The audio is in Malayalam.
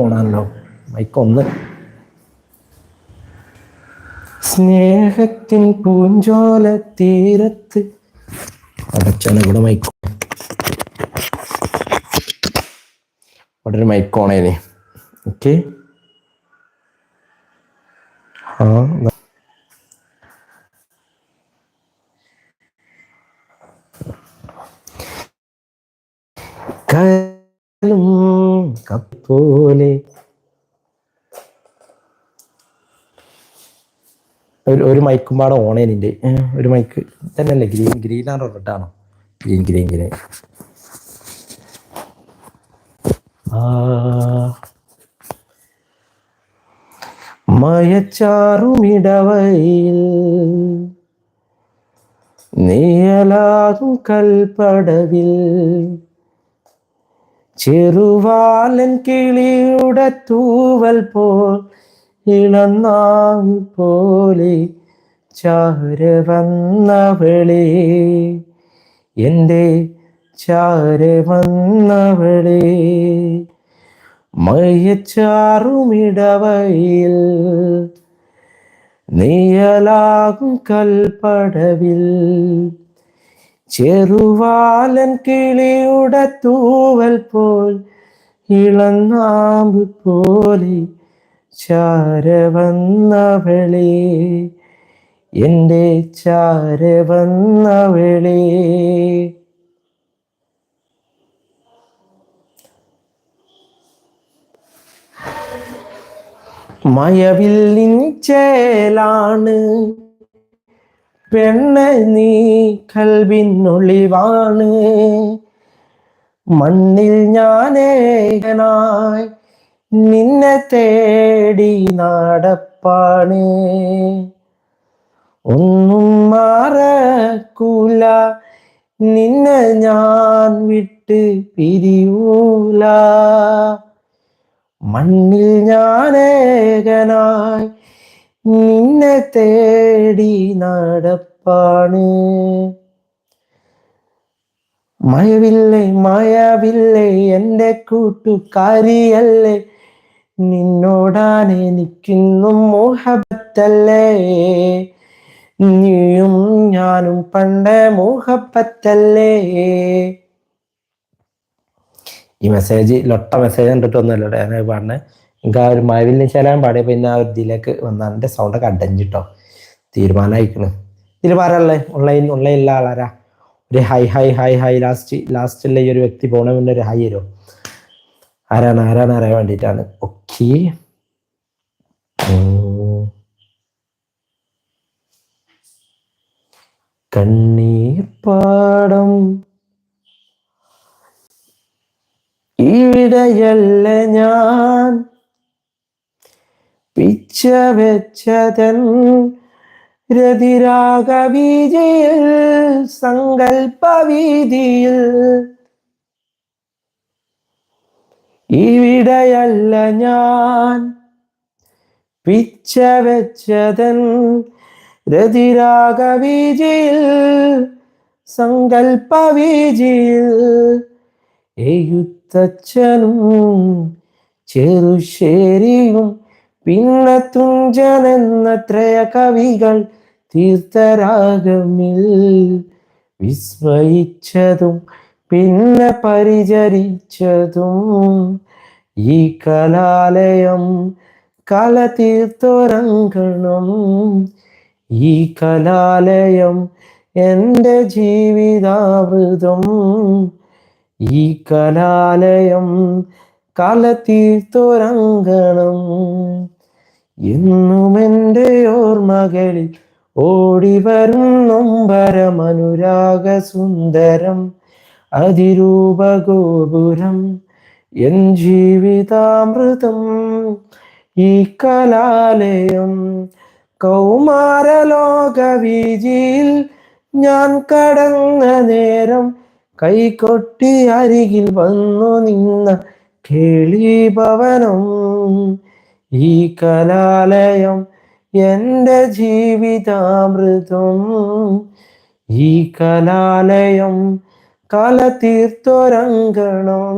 ഓണാണല്ലോ. മൈക്കൊന്ന്. സ്നേഹത്തിൻ പൂഞ്ചോല തീരത്ത് അടച്ചാണ് ഇവിടെ മൈക്കോ. ഇവിടെ ഒരു മൈക്കോണേനെ. ഓക്കെ. പോലെ ഒരു മൈക്കും പാടെ ഓണേനിൻ്റെ ഒരു മൈക്ക് തന്നെയല്ലേ? ഗ്രീനാണോ റെഡാണോ? ഗ്രീൻ. മയച്ചാറുമിടവയിൽ നീയലാകും കൽപ്പടവിൽ ചെറുവാലൻ കിളിയുടെ തൂവൽ പോൽ ഇളന്നാവ് പോലെ ചാര വന്നവളെ, എൻ്റെ ചാര വന്നവളെ. മയച്ചാറുമിടവയിൽ നീയലാകും കൽപ്പടവിൽ ചെറുവാലൻ കിളിയുടെ തൂവൽ പോൽ ഇളനാമ്പ് പോലെ ചാര വന്നവളെ, എൻ്റെ ചാര വന്നവളെ. മയവില്ലിൻ ചേലാണ് പെണ്ണെ നീ കൽവിനൊളിവാണ്, മണ്ണിൽ ഞാനേകനായി നിന്നെ തേടി നടപ്പാണ്. ഒന്നും മറക്കൂല നിന്നെ ഞാൻ വിട്ട് പിരിയൂല, മണ്ണിൽ ഞാനേകനായി നിന്നെ തേടി നടപ്പാണ്. മയവില്ലേ എൻ്റെ കൂട്ടുകാരിയല്ലേ, നിന്നോടാണ് എനിക്കിന്നും മുഹബത്തല്ലേ, നീയും ഞാനും പണ്ട് മുഹബത്തല്ലേ. ഈ മെസ്സേജ് ലൊട്ട മെസ്സേജ് കണ്ടിട്ടൊന്നുമല്ലോ ഞാൻ പാടണേ. എനിക്ക് ആ ഒരു മഴവില്ലിൻ ചേലാൻ പാടിയ പിന്നെ ആ ഒരു ഇതിലേക്ക് വന്നാൽ എൻ്റെ സൗണ്ടൊക്കെ അടഞ്ഞിട്ടോ. തീരുമാനമായിക്കണ്. ഇതിൽ പറയാനുള്ളത് ഓൺലൈനിലുള്ള ആളാരാ? ഒരു ഹൈ ലാസ്റ്റുള്ള ഈ ഒരു വ്യക്തി പോണ മുന്നേ ഒരു ഹൈ തരുമോ? ആരാണ് അറിയാൻ വേണ്ടിയിട്ടാണ്. ഓക്കെ. കണ്ണീർ പാടം ഇവിടെയല്ല ഞാൻ പിച്ച വെച്ചതൻ രതിരാഗവീതിയിൽ സങ്കൽപ്പവീതിയിൽ, ഇവിടെയല്ല ഞാൻ പിച്ച വെച്ചതൻ രതിരാഗവീതിയിൽ സങ്കൽപ്പവീതിയിൽ, എഴുത്തച്ഛനും ചെറുശ്ശേരിയും പിന്നെ തുഞ്ചനെന്നത്രയ കവികൾ തീർത്ഥരാഗമിൽ വിസ്മയിച്ചതും പിന്നെ പരിചരിച്ചതും ഈ കലാലയം കല തീർത്തൊരങ്കണം, ഈ കലാലയം എൻ്റെ ജീവിതാമൃതം, ഈ കലാലയം കല തീർത്തൊരങ്കണം. എന്നും എൻ്റെ ഓർമ്മകളിൽ ഓടിവരും നൊമ്പരമനുരാഗ സുന്ദരം അതിരൂപഗോപുരം എൻ ജീവിതാമൃതം, ഈ കലാലയം. കൗമാരലോകവീതിയിൽ ഞാൻ കടന്ന നേരം കൈകൊട്ടി അരികിൽ വന്നു നിന്ന കേളീഭവനം, ഈ കലാലയം എൻ്റെ ജീവിതാമൃതം, ഈ കലാലയം കല തീർത്തൊരങ്കണം.